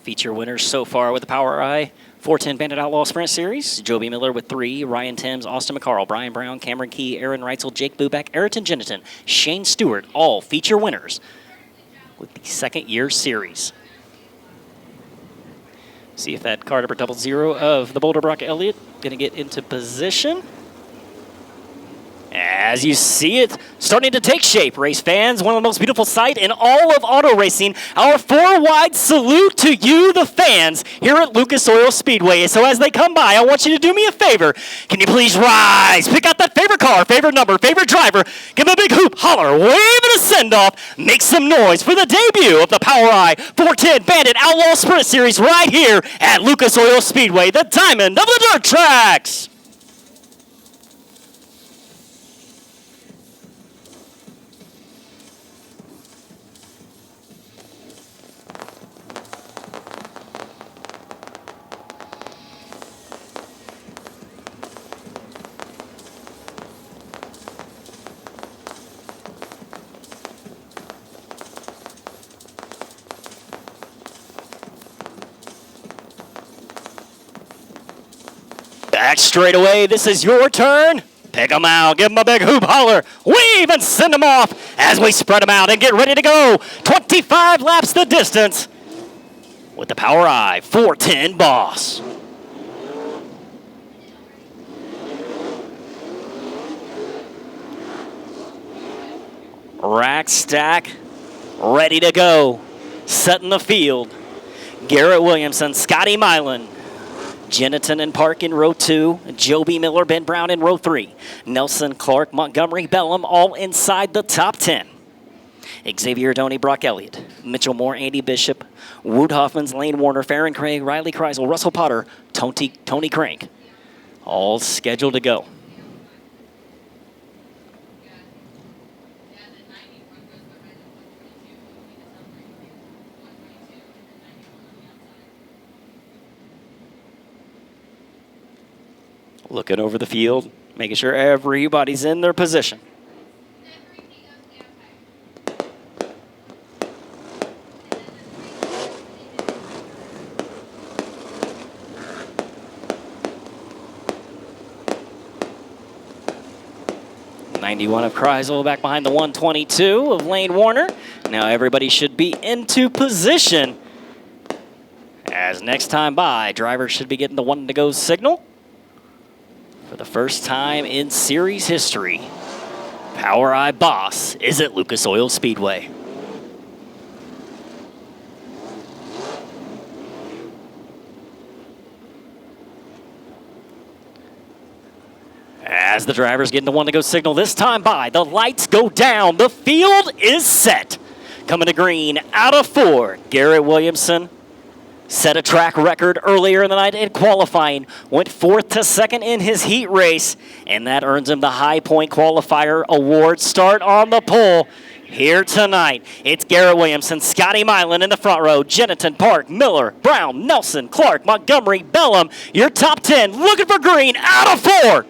Feature winners so far with the Powri 410 Bandit Outlaw Sprint Series. Joby Miller with 3, Ryan Timms, Austin McCarl, Brian Brown, Cameron Key, Aaron Reitzel, Jake Buback, Ayrton Jennington, Shane Stewart, all feature winners with the second year series. See if that car number 00 of the Boulder Brock Elliott going to get into position. As you see it starting to take shape, race fans, one of the most beautiful sights in all of auto racing. Our 4-wide salute to you, the fans, here at Lucas Oil Speedway. So as they come by, I want you to do me a favor. Can you please rise? Pick out that favorite car, favorite number, favorite driver. Give a big hoop, holler, wave it a send-off. Make some noise for the debut of the Powri 410 Bandit Outlaw Sprint Series right here at Lucas Oil Speedway, the diamond of the dirt tracks. Back straight away, this is your turn. Pick them out, give them a big hoop holler, weave and send them off as we spread them out and get ready to go. 25 laps the distance with the Powri 410 Boss. Rack stack, ready to go. Setting the field. Garrett Williamson, Scotty Milan, Jennington and Park in row 2, Joby Miller, Ben Brown in row 3, Nelson, Clark, Montgomery, Bellum all inside the top 10. Xavier Doney, Brock Elliott, Mitchell Moore, Andy Bishop, Wood Hoffmans, Lane Warner, Farron Craig, Riley Kreisel, Russell Potter, Tony Crank, all scheduled to go. Looking over the field, making sure everybody's in their position. '91 of Kreisel back behind the 122 of Lane Warner. Now everybody should be into position. As next time by, drivers should be getting the one-to-go signal. For the first time in series history, Powri Boss is at Lucas Oil Speedway. As the drivers get into one-to-go signal this time by, the lights go down, the field is set. Coming to green out of 4, Garrett Williamson. Set a track record earlier in the night in qualifying, went 4th to 2nd in his heat race, and that earns him the High Point Qualifier Award. Start on the pole here tonight. It's Garrett Williamson, Scotty Milan in the front row, Jennington, Park, Miller, Brown, Nelson, Clark, Montgomery, Bellum, your top 10, looking for green out of 4.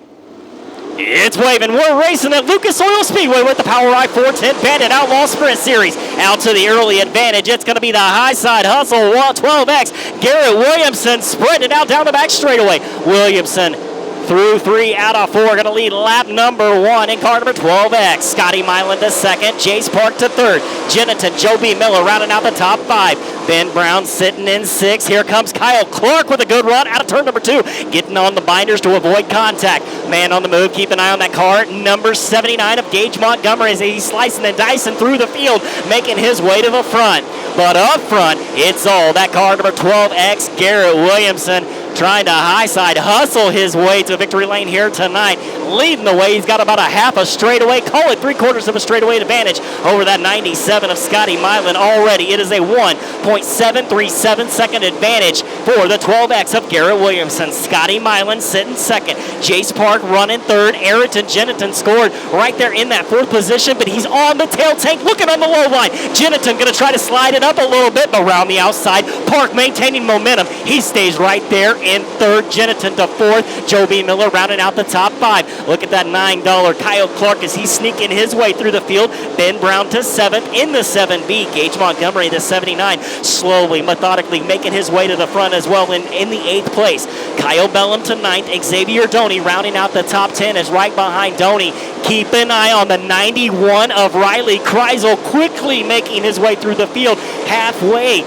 It's waving. We're racing at Lucas Oil Speedway with the Powri 410 Bandit Outlaw Sprint Series. Out to the early advantage. It's going to be the high side hustle. 12X. Garrett Williamson sprinting out down the back straightaway. Williamson through 3 out of 4. Going to lead lap number 1 in car number 12X. Scotty Milan to 2nd. Jace Park to 3rd. Jennington, Joby Miller rounding out the top 5. Ben Brown sitting in 6th. Here comes Kyle Clark with a good run out of turn number 2. Getting on the binders to avoid contact. Man on the move. Keep an eye on that car. Number 79 of Gage Montgomery as he's slicing and dicing through the field, making his way to the front. But up front, it's all that car number 12X, Garrett Williamson, trying to high side hustle his way to victory lane here tonight. Leading the way, he's got about a half a straightaway, call it 3/4 of a straightaway advantage over that 97 of Scotty Milan already. It is a 1.737 second advantage for the 12X of Garrett Williamson. Scotty Milan sitting 2nd. Jace Park running 3rd. Ayrton Jennington scored right there in that 4th position, but he's on the tail tank looking on the low line. Jennington going to try to slide it up a little bit, but around the outside. Park maintaining momentum. He stays right there in third, Jennington to fourth, Joe B. Miller rounding out the top 5. Look at that $9 Kyle Clark as he's sneaking his way through the field. Ben Brown to 7th in the 7B. Gage Montgomery to 79, slowly, methodically making his way to the front as well in the 8th place. Kyle Bellum to 9th, Xavier Doney rounding out the top 10 is right behind Doney. Keep an eye on the 91 of Riley Kreisel, quickly making his way through the field, halfway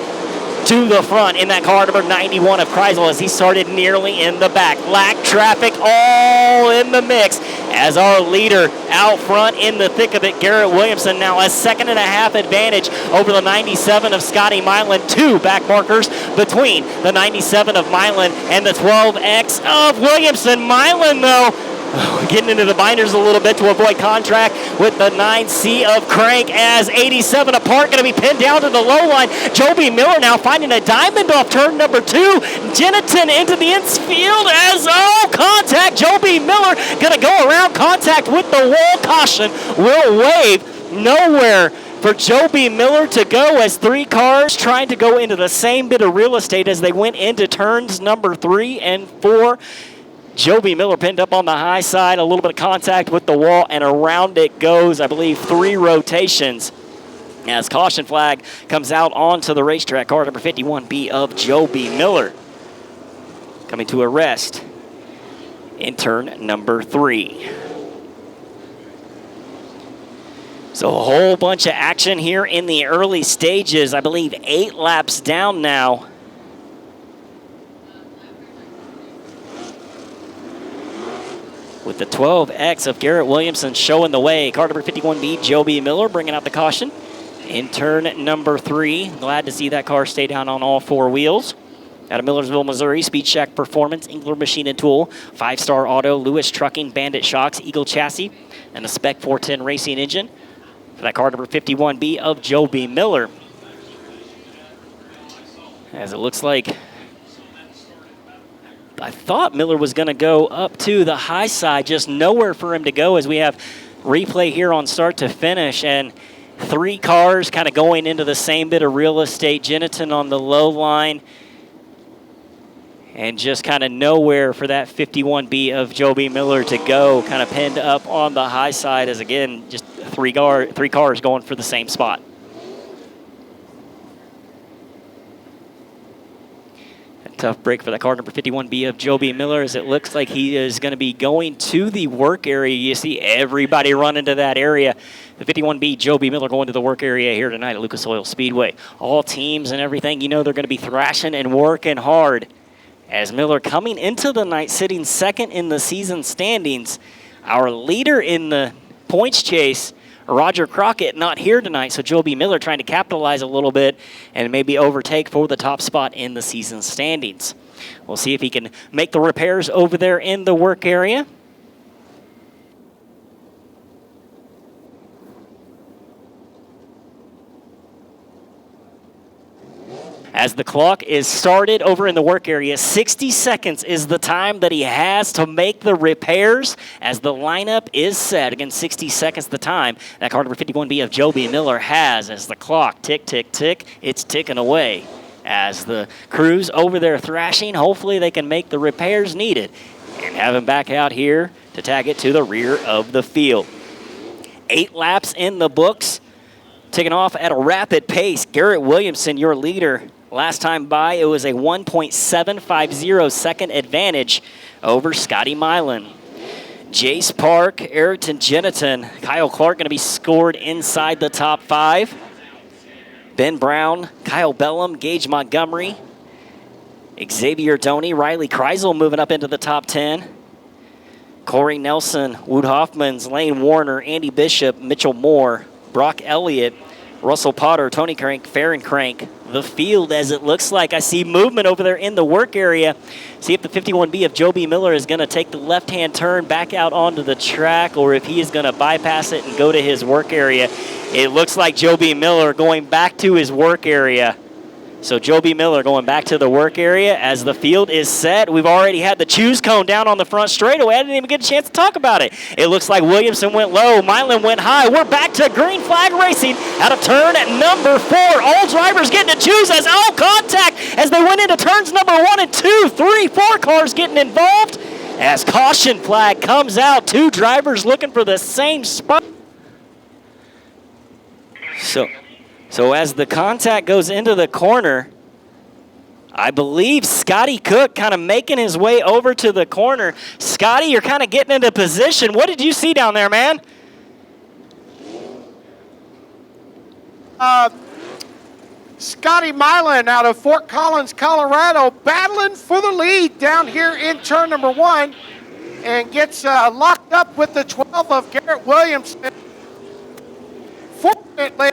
to the front in that car number 91 of Kreisel as he started nearly in the back. Lack traffic all in the mix as our leader out front in the thick of it, Garrett Williamson, now a 2.5 advantage over the 97 of Scotty Milan. 2 back markers between the 97 of Milan and the 12X of Williamson. Milan, though, getting into the binders a little bit to avoid contact with the 9C of Crank as 87 apart, going to be pinned down to the low line. Joby Miller now finding a diamond off turn number 2. Jennington into the infield as, contact. Joby Miller going to go around contact with the wall. Caution will wave. Nowhere for Joby Miller to go as 3 cars trying to go into the same bit of real estate as they went into turns number 3 and 4. Joby Miller pinned up on the high side, a little bit of contact with the wall, and around it goes, I believe, 3 rotations. As caution flag comes out onto the racetrack, car number 51B of Joby Miller coming to a rest in turn number 3. So a whole bunch of action here in the early stages. I believe 8 laps down now. With the 12X of Garrett Williamson showing the way. Car number 51B, Joby Miller, bringing out the caution in turn number 3. Glad to see that car stay down on all 4 wheels. Out of Millersville, Missouri, Speed Shack Performance, Engler Machine and Tool, 5-Star Auto, Lewis Trucking, Bandit Shocks, Eagle Chassis, and the Spec 410 Racing Engine. For that car number 51B of Joby Miller. As it looks like I thought Miller was going to go up to the high side, just nowhere for him to go as we have replay here on start to finish. And 3 cars kind of going into the same bit of real estate. Jennington on the low line. And just kind of nowhere for that 51B of Joby Miller to go. Kind of pinned up on the high side as, again, just 3 cars going for the same spot. Tough break for that car number 51B of Joby Miller as it looks like he is going to be going to the work area. You see everybody run into that area. The 51B Joby Miller going to the work area here tonight at Lucas Oil Speedway. All teams and everything, you know they're going to be thrashing and working hard. As Miller coming into the night sitting 2nd in the season standings. Our leader in the points chase, Roger Crockett, not here tonight, so Joby Miller trying to capitalize a little bit and maybe overtake for the top spot in the season standings. We'll see if he can make the repairs over there in the work area. As the clock is started over in the work area, 60 seconds is the time that he has to make the repairs as the lineup is set. Again, 60 seconds the time that car number 51B of Joby Miller has as the clock tick, tick, tick. It's ticking away as the crew's over there thrashing. Hopefully they can make the repairs needed and have him back out here to tag it to the rear of the field. 8 laps in the books, taking off at a rapid pace. Garrett Williamson, your leader. Last time by, it was a 1.750 second advantage over Scotty Milan. Jace Park, Ayrton Jennington, Kyle Clark going to be scored inside the top 5. Ben Brown, Kyle Bellum, Gage Montgomery, Xavier Doney, Riley Kreisel moving up into the top 10. Corey Nelson, Wood Hoffmans, Lane Warner, Andy Bishop, Mitchell Moore, Brock Elliott, Russell Potter, Tony Crank, Farron Crank. The field, as it looks like. I see movement over there in the work area. See if the 51B of Joby Miller is going to take the left-hand turn back out onto the track or if he is going to bypass it and go to his work area. It looks like Joby Miller going back to his work area. So Joby Miller going back to the work area as the field is set. We've already had the choose cone down on the front straightaway. I didn't even get a chance to talk about it. It looks like Williamson went low. Milan went high. We're back to green flag racing out of turn at number 4. All drivers getting to choose as all contact as they went into turns number 1 and 2. 3, 4 cars getting involved as caution flag comes out. 2 drivers looking for the same spot. So as the contact goes into the corner, I believe Scotty Cook kind of making his way over to the corner. Scotty, you're kind of getting into position. What did you see down there, man? Scotty Milan out of Fort Collins, Colorado, battling for the lead down here in turn number 1 and gets locked up with the 12 of Garrett Williamson. Fortunately,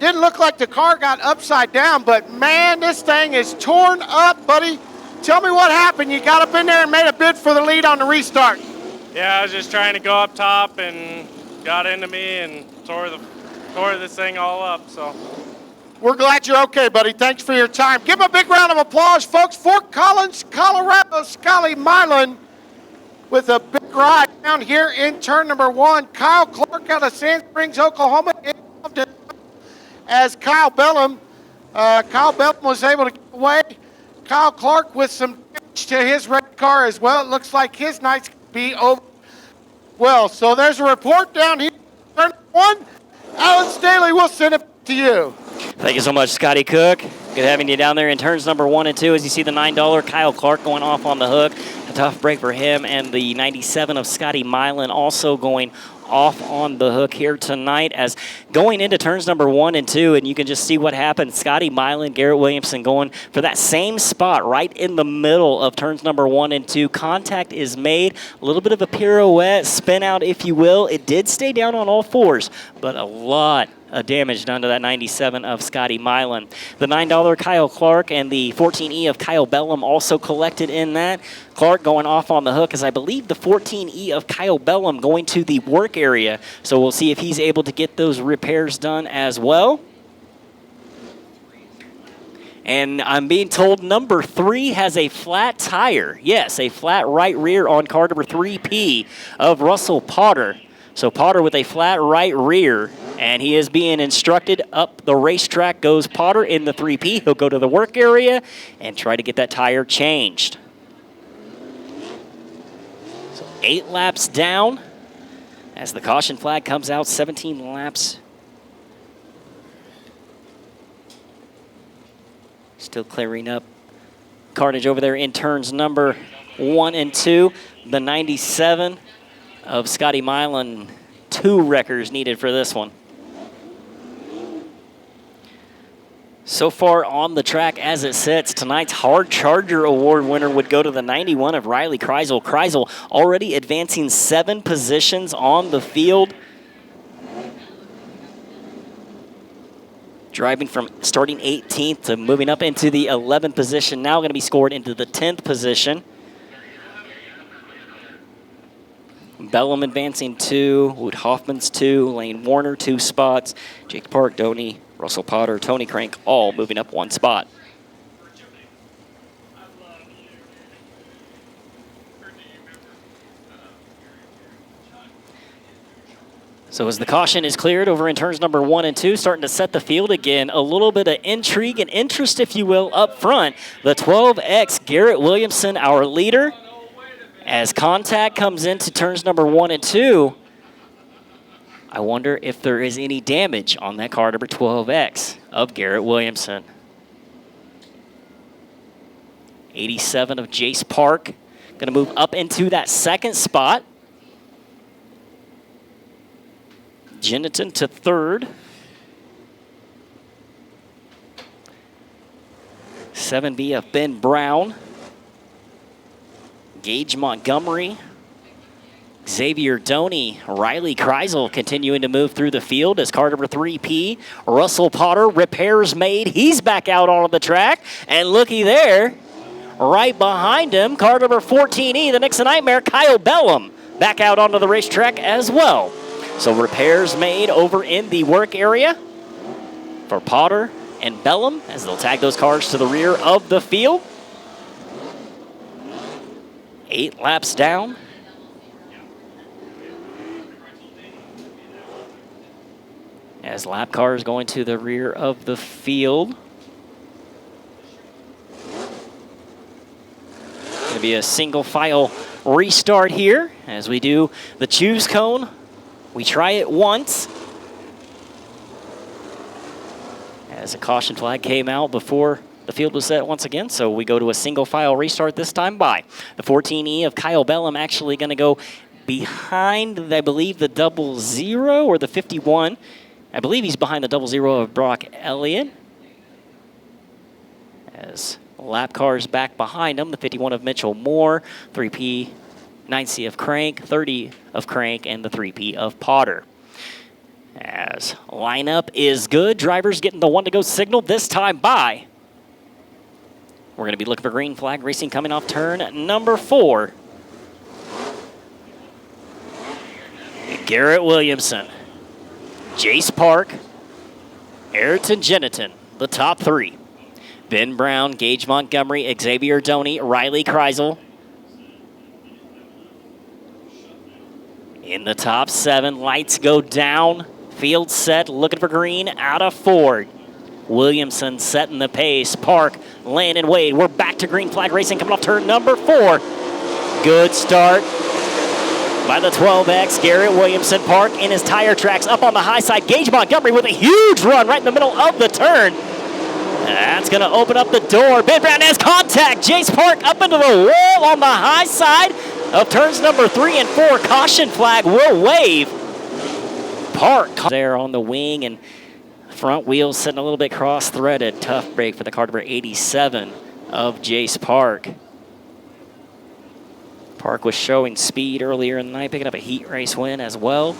didn't look like the car got upside down, but man, this thing is torn up, buddy. Tell me what happened. You got up in there and made a bid for the lead on the restart. Yeah, I was just trying to go up top and got into me and tore this thing all up. So we're glad you're okay, buddy. Thanks for your time. Give him a big round of applause, folks. Fort Collins, Colorado, Scotty Milan with a big ride down here in turn number 1. Kyle Clark out of Sand Springs, Oklahoma, involved in as Kyle Bellum was able to get away. Kyle Clark with some damage to his red car as well. It looks like his night's going to be over. Well, so there's a report down here. Turn 1. Alan Staley, we'll send it to you. Thank you so much, Scotty Cook. Good having you down there in turns number 1 and 2. As you see the $9 Kyle Clark going off on the hook. A tough break for him, and the 97 of Scotty Milan also going off on the hook here tonight as going into turns number 1 and 2, and you can just see what happened. Scotty Milan, Garrett Williamson going for that same spot right in the middle of turns number 1 and 2. Contact is made, a little bit of a pirouette, spin out if you will. It did stay down on all 4s, but a lot of damage done to that 97 of Scotty Milan. The $9 Kyle Clark and the 14E of Kyle Bellum also collected in that. Clark going off on the hook as I believe the 14E of Kyle Bellum going to the work area. So we'll see if he's able to get those repairs done as well. And I'm being told number 3 has a flat tire. Yes, a flat right rear on car number 3P of Russell Potter. So Potter with a flat right rear, and he is being instructed up the racetrack goes Potter in the 3P. He'll go to the work area and try to get that tire changed. So 8 laps down as the caution flag comes out, 17 laps. Still clearing up carnage over there in turns number 1 and 2. The 97 of Scotty Milan, 2 wreckers needed for this one. So far on the track as it sits, tonight's Hard Charger Award winner would go to the 91 of Riley Kreisel. Kreisel already advancing 7 positions on the field. Driving from starting 18th to moving up into the 11th position. Now going to be scored into the 10th position. Bellum advancing 2, Wood Hoffman's 2, Lane Warner 2 spots, Jake Park, Doney, Russell Potter, Tony Crank all moving up 1 spot. So as the caution is cleared over in turns number 1 and 2, starting to set the field again, a little bit of intrigue and interest, if you will, up front. The 12X Garrett Williamson, our leader. As contact comes into turns number 1 and 2, I wonder if there is any damage on that car number 12X of Garrett Williamson. 87 of Jace Park, going to move up into that 2nd spot. Jennington to 3rd. 7B of Ben Brown. Gage Montgomery, Xavier Doney, Riley Kreisel continuing to move through the field as car number 3P. Russell Potter, repairs made. He's back out on the track. And looky there, right behind him, car number 14E, the Nixon Nightmare, Kyle Bellum, back out onto the racetrack as well. So repairs made over in the work area for Potter and Bellum as they'll tag those cars to the rear of the field. 8 laps down. As lap cars going to the rear of the field. Going to be a single file restart here as we do the choose cone. We try it once. As a caution flag came out before the field was set once again, so we go to a single file restart this time by the 14E of Kyle Bellum, actually going to go behind, I believe, the 00 or the 51. I believe he's behind the 00 of Brock Elliott. As lap cars back behind him, the 51 of Mitchell Moore, 3P, 9C of Crank, 30 of Crank, and the 3P of Potter. As lineup is good, drivers getting the one to go signal this time by. We're going to be looking for green flag racing coming off turn number 4. Garrett Williamson, Jace Park, Ayrton Jeniton, the top 3. Ben Brown, Gage Montgomery, Xavier Doney, Riley Kreisel. In the top 7, lights go down. Field set, looking for green, out of 4. Williamson setting the pace. Park, Landon Wade. We're back to green flag racing coming off turn number 4. Good start by the 12X. Garrett Williamson. Park in his tire tracks up on the high side. Gage Montgomery with a huge run right in the middle of the turn. That's going to open up the door. Ben Brown has contact. Jace Park up into the wall on the high side of turns number 3 and 4. Caution flag will wave. Park there on the wing and front wheels sitting a little bit cross-threaded. Tough break for the car number 87 of Jace Park. Park was showing speed earlier in the night, picking up a heat race win as well.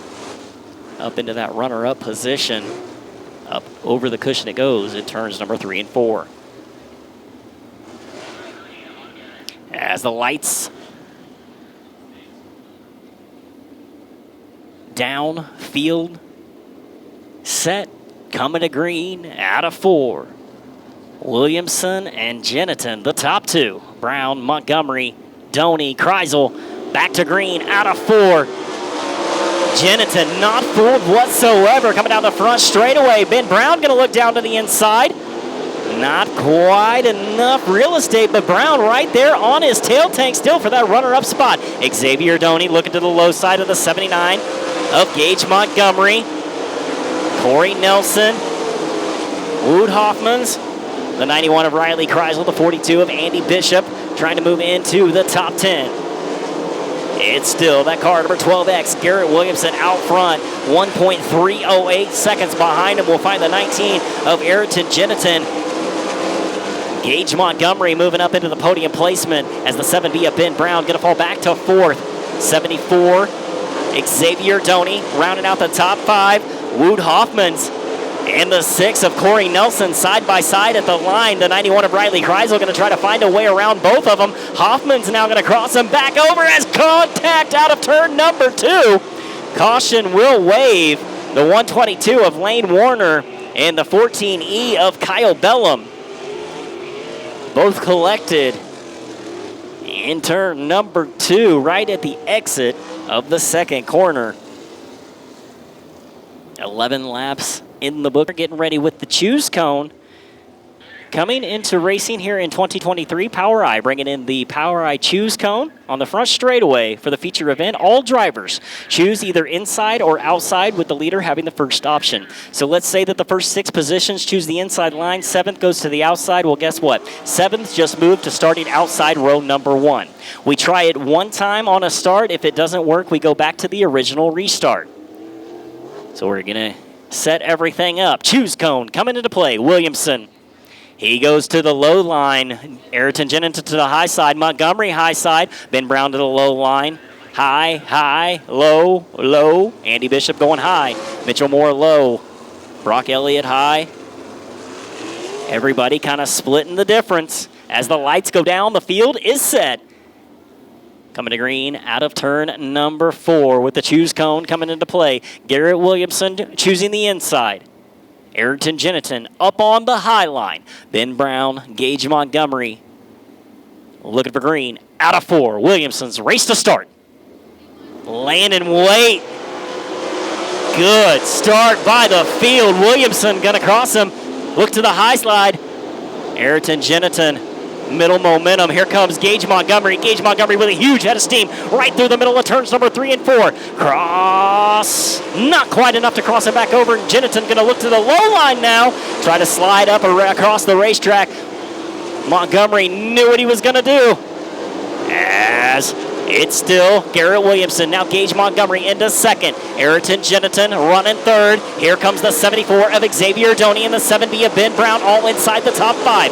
Up into that runner-up position. Up over the cushion it goes in turns number 3 and 4. As the lights down, field set, coming to green, out of 4. Williamson and Jeniton, the top 2. Brown, Montgomery, Doney, Kreisel, back to green, out of 4. Jeniton not fooled whatsoever, coming down the front straightaway. Ben Brown going to look down to the inside. Not quite enough real estate, but Brown right there on his tail tank still for that runner-up spot. Xavier Doney looking to the low side of the 79 of Gage Montgomery. Corey Nelson. Wood Hoffmans. The 91 of Riley Kreisel. The 42 of Andy Bishop trying to move into the top 10. It's still that car, number 12X, Garrett Williamson out front. 1.308 seconds behind him. We'll find the 19 of Ayrton Jeniton. Gage Montgomery moving up into the podium placement as the 7B of Ben Brown going to fall back to 4th. 74, Xavier Doney rounding out the top 5. Wood Hoffmans and the 6 of Corey Nelson side by side at the line. The 91 of Riley Kreisel going to try to find a way around both of them. Hoffman's now going to cross him back over as contact out of turn number 2. Caution will wave. The 122 of Lane Warner and the 14E of Kyle Bellum. Both collected in turn number 2 right at the exit of the second corner. 11 laps in the book. We're getting ready with the choose cone. Coming into racing here in 2023, Powri bringing in the Powri choose cone on the front straightaway for the feature event. All drivers choose either inside or outside, with the leader having the first option. So let's say that the first 6 positions choose the inside line. 7th goes to the outside. Well, guess what? 7th just moved to starting outside row number 1. We try it one time on a start. If it doesn't work, we go back to the original restart. So we're going to set everything up. Choose cone coming into play. Williamson. He goes to the low line. Ayrton Jeniton to the high side. Montgomery high side. Ben Brown to the low line. High, high, low, low. Andy Bishop going high. Mitchell Moore low. Brock Elliott high. Everybody kind of splitting the difference. As the lights go down, the field is set. Coming to green out of turn number 4 with the choose cone coming into play. Garrett Williamson choosing the inside. Ayrton Jennington up on the high line. Ben Brown, Gage Montgomery looking for green. Out of 4. Williamson's race to start. Landon Wait. Good start by the field. Williamson going to cross him. Look to the high slide. Ayrton Jennington, middle momentum. Here comes Gage Montgomery. Gage Montgomery with a huge head of steam right through the middle of turns number 3 and 4. Cross. Not quite enough to cross him back over. Jennington going to look to the low line now. Try to slide up across the racetrack. Montgomery knew what he was going to do. As it's still Garrett Williamson. Now Gage Montgomery into second. Ayrton Jennington running third. Here comes the 74 of Xavier Doney and the 70 of Ben Brown, all inside the top 5.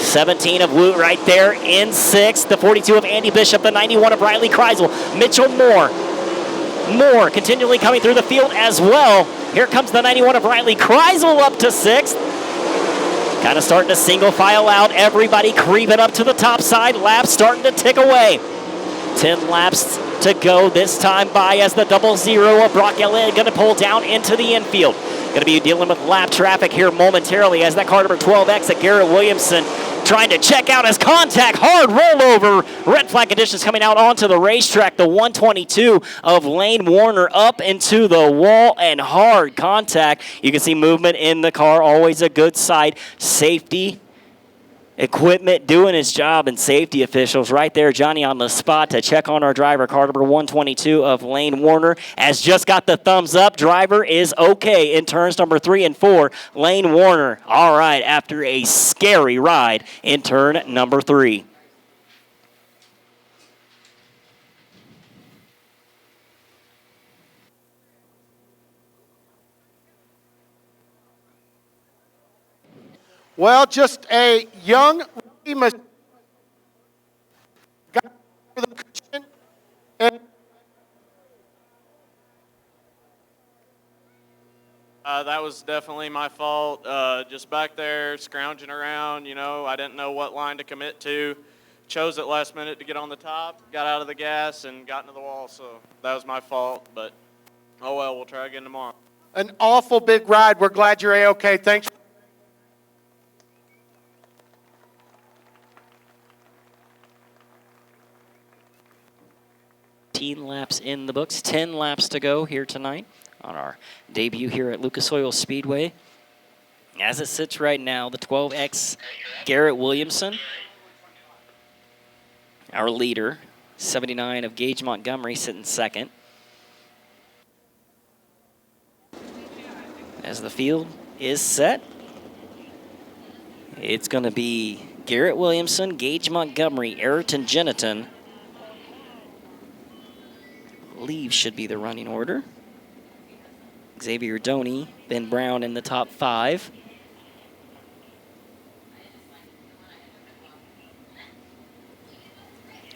17 of Woot right there in 6th. The 42 of Andy Bishop. The 91 of Riley Kreisel. Mitchell Moore continually coming through the field as well. Here comes the 91 of Riley Kreisel up to 6th. Kind of starting to single file out. Everybody creeping up to the top side. Laps starting to tick away. 10 laps to go this time by as the 00 of Brock Elliott going to pull down into the infield. Going to be dealing with lap traffic here momentarily as that car number 12X at Garrett Williamson trying to check out his contact. Hard rollover. Red flag conditions coming out onto the racetrack. The 122 of Lane Warner up into the wall and hard contact. You can see movement in the car. Always a good sight. Safety equipment doing its job, and safety officials right there. Johnny on the spot to check on our driver. Car number 122 of Lane Warner has just got the thumbs up. Driver is okay in turns number 3 and 4. Lane Warner, all right, after a scary ride in turn number 3. Well, just a young got for the cushion and that was definitely my fault. Just back there scrounging around, I didn't know what line to commit to. Chose it last minute to get on the top, got out of the gas, and got into the wall. So that was my fault, but oh well, we'll try again tomorrow. an awful big ride. We're glad you're A-OK. Thanks. 15 laps in the books, 10 laps to go here tonight on our debut here at Lucas Oil Speedway. As it sits right now, the 12X Garrett Williamson, our leader, 79 of Gage Montgomery sitting second. As the field is set, it's going to be Garrett Williamson, Gage Montgomery, Ayrton Jennington. Leave should be the running order. Xavier Doney, Ben Brown in the top 5.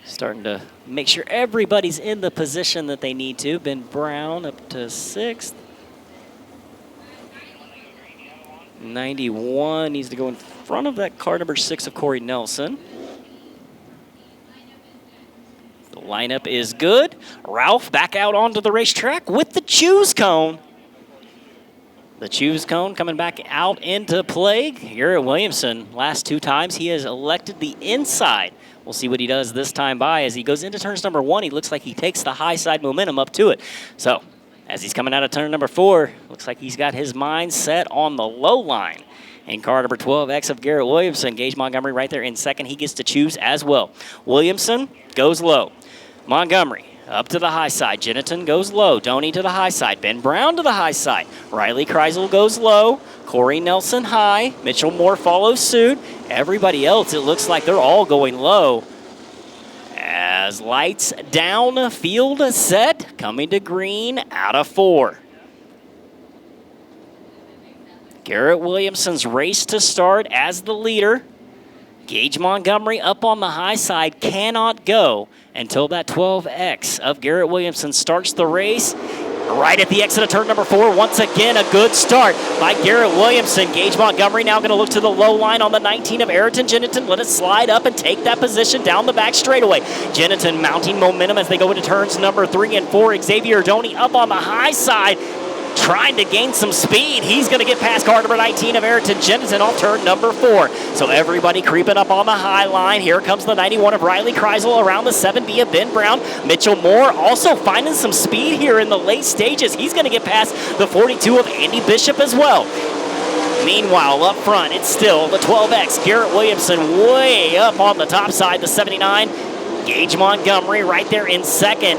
Starting to make sure everybody's in the position that they need to. Ben Brown up to 6th. 91 needs to go in front of that car number 6 of Corey Nelson. The lineup is good. Ralph back out onto the racetrack with the choose cone. The choose cone coming back out into play. Garrett Williamson, last 2 times, he has elected the inside. We'll see what he does this time by. As he goes into turns number 1, he looks like he takes the high side momentum up to it. So, as he's coming out of turn number 4, looks like he's got his mind set on the low line. And car number 12X of Garrett Williamson, Gage Montgomery right there in second. He gets to choose as well. Williamson goes low. Montgomery up to the high side. Jennington goes low. Doney to the high side. Ben Brown to the high side. Riley Kreisel goes low. Corey Nelson high. Mitchell Moore follows suit. Everybody else, it looks like they're all going low. As lights down, field set, coming to green out of 4. Garrett Williamson's race to start as the leader. Gage Montgomery up on the high side cannot go until that 12X of Garrett Williamson starts the race. Right at the exit of turn number 4, once again, a good start by Garrett Williamson. Gage Montgomery now going to look to the low line on the 19 of Ayrton Jennington. Let it slide up and take that position down the back straightaway. Jennington mounting momentum as they go into turns number 3 and 4. Xavier Doney up on the high side. trying to gain some speed. He's going to get past car number 19 of Attrition Jennison off turn number 4. So everybody creeping up on the high line. Here comes the 91 of Riley Kreisel around the 7B of Ben Brown. Mitchell Moore also finding some speed here in the late stages. He's going to get past the 42 of Andy Bishop as well. Meanwhile, up front, it's still the 12X. Garrett Williamson way up on the top side, the 79. Gage Montgomery right there in second.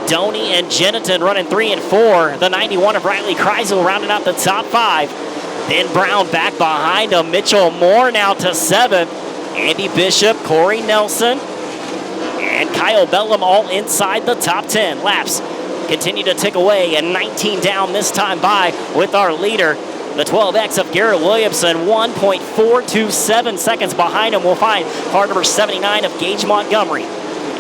Doney and Jennison running 3 and 4. The 91 of Riley Kreisel rounding out the top 5. Ben Brown back behind him. Mitchell Moore now to 7th. Andy Bishop, Corey Nelson, and Kyle Bellum all inside the top 10. Laps continue to tick away, and 19 down this time by with our leader. The 12X of Garrett Williamson, 1.427 seconds behind him. We'll find car number 79 of Gage Montgomery.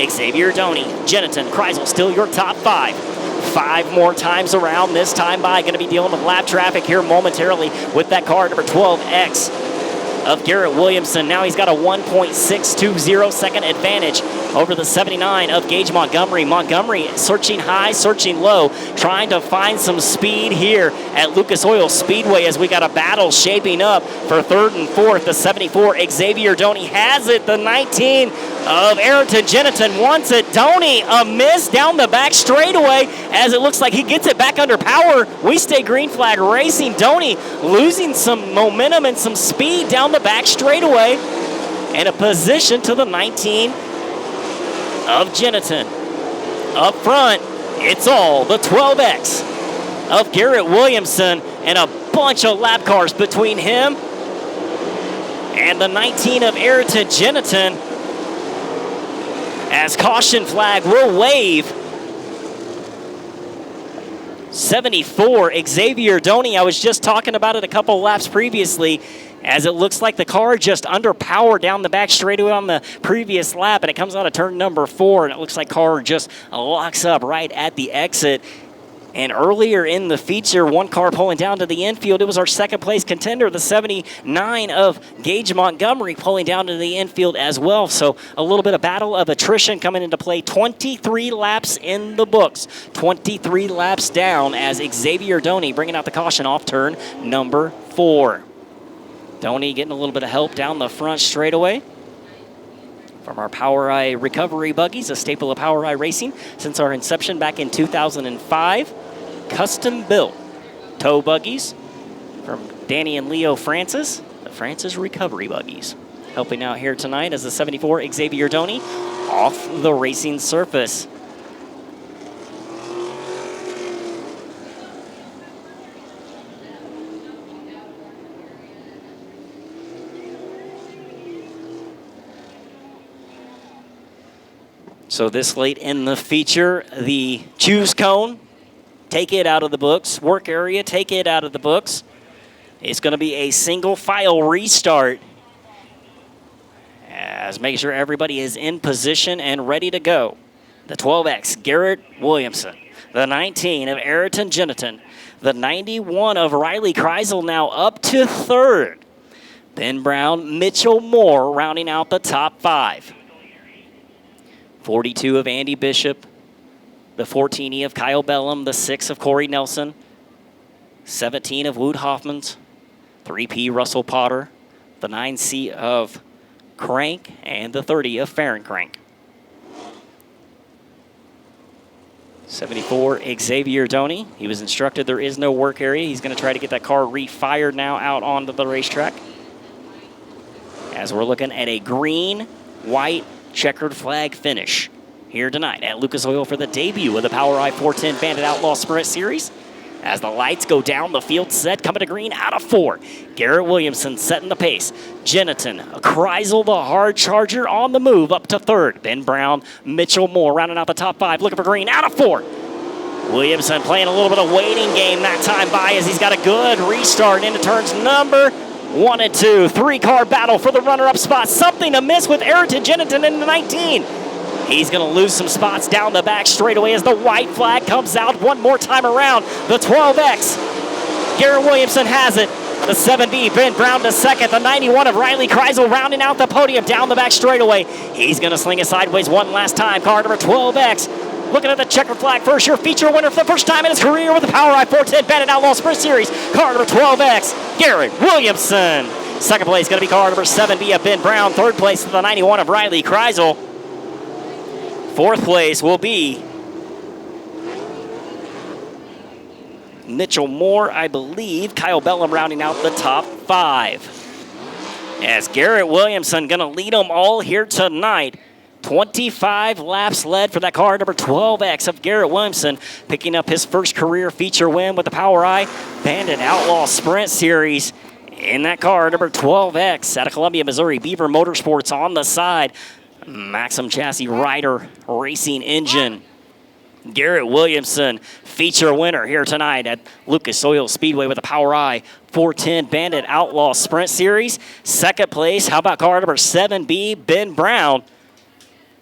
Xavier Doney, Jennison, Kreisel, still your top 5. 5 more times around this time by. Going to be dealing with lap traffic here momentarily with that car number 12X of Garrett Williamson. Now he's got a 1.620 second advantage over the 79 of Gage Montgomery. Montgomery searching high, searching low, trying to find some speed here at Lucas Oil Speedway as we got a battle shaping up for 3rd and 4th. The 74, Xavier Doney has it. The 19 of Attrition Jennison wants it. Doney, a miss down the back straightaway as it looks like he gets it back under power. We stay green flag racing. Doney losing some momentum and some speed down the back straightaway, and a position to the 19 of Jennison. Up front, it's all the 12X of Garrett Williamson and a bunch of lap cars between him and the 19 of Attrition Jennison as caution flag will wave. 74, Xavier Doney. I was just talking about it a couple laps previously, as it looks like the car just underpowered down the back straightaway on the previous lap, and it comes out of turn number 4, and it looks like car just locks up right at the exit. And earlier in the feature, one car pulling down to the infield. It was our second place contender, the 79 of Gage Montgomery, pulling down to the infield as well. So a little bit of battle of attrition coming into play. 23 laps in the books. 23 laps down as Xavier Doney bringing out the caution off turn number 4. Doney getting a little bit of help down the front straightaway from our Powri recovery buggies, a staple of Powri racing since our inception back in 2005. Custom built tow buggies from Danny and Leo Francis, the Francis recovery buggies. Helping out here tonight as the 74 Xavier Doney off the racing surface. So this late in the feature, the choose cone, take it out of the books. Work area, take it out of the books. It's going to be a single file restart. As make sure everybody is in position and ready to go. The 12X, Garrett Williamson. The 19 of Attrition Jennison. The 91 of Riley Kreisel now up to 3rd. Ben Brown, Mitchell Moore rounding out the top 5. 42 of Andy Bishop, the 14E of Kyle Bellum, the 6 of Corey Nelson, 17 of Wood Hoffmans, 3P Russell Potter, the 9C of Crank, and the 30 of Farron Crank. 74, Xavier Doney. He was instructed there is no work area. He's going to try to get that car refired now out onto the racetrack. As we're looking at a green, white, checkered flag finish here tonight at Lucas Oil for the debut of the Powri 410 Bandit Outlaw Sprint Series. As the lights go down, the field set coming to green out of 4. Garrett Williamson setting the pace. Jennison, Kreisel, the hard charger on the move up to 3rd. Ben Brown, Mitchell Moore rounding out the top 5, looking for green out of 4. Williamson playing a little bit of waiting game that time by as he's got a good restart into turns number 1 and 2. 3-car battle for the runner-up spot. Something amiss with Attrition Jennison in the 19. He's going to lose some spots down the back straightaway as the white flag comes out one more time around. The 12X, Garrett Williamson has it. The 7B, Ben Brown to 2nd. The 91 of Riley Kreisel rounding out the podium down the back straightaway. He's going to sling it sideways one last time. Car number 12X Looking at the checkered flag first, your feature winner for the first time in his career with the Powri 410 Bandit Outlaw Sprint Series, car number 12X, Garrett Williamson. Second place going to be car number 7B of Ben Brown. Third place is the 91 of Riley Kreisel. Fourth place will be Mitchell Moore, I believe. Kyle Bellum rounding out the top 5. As Garrett Williamson going to lead them all here tonight. 25 laps led for that car number 12X of Garrett Williamson, picking up his first career feature win with the Powri Bandit Outlaw Sprint Series in that car number 12X out of Columbia, Missouri. Beaver Motorsports on the side. Maxim Chassis Rider Racing Engine. Garrett Williamson, feature winner here tonight at Lucas Oil Speedway with the Powri 410 Bandit Outlaw Sprint Series. Second place, how about car number 7B, Ben Brown.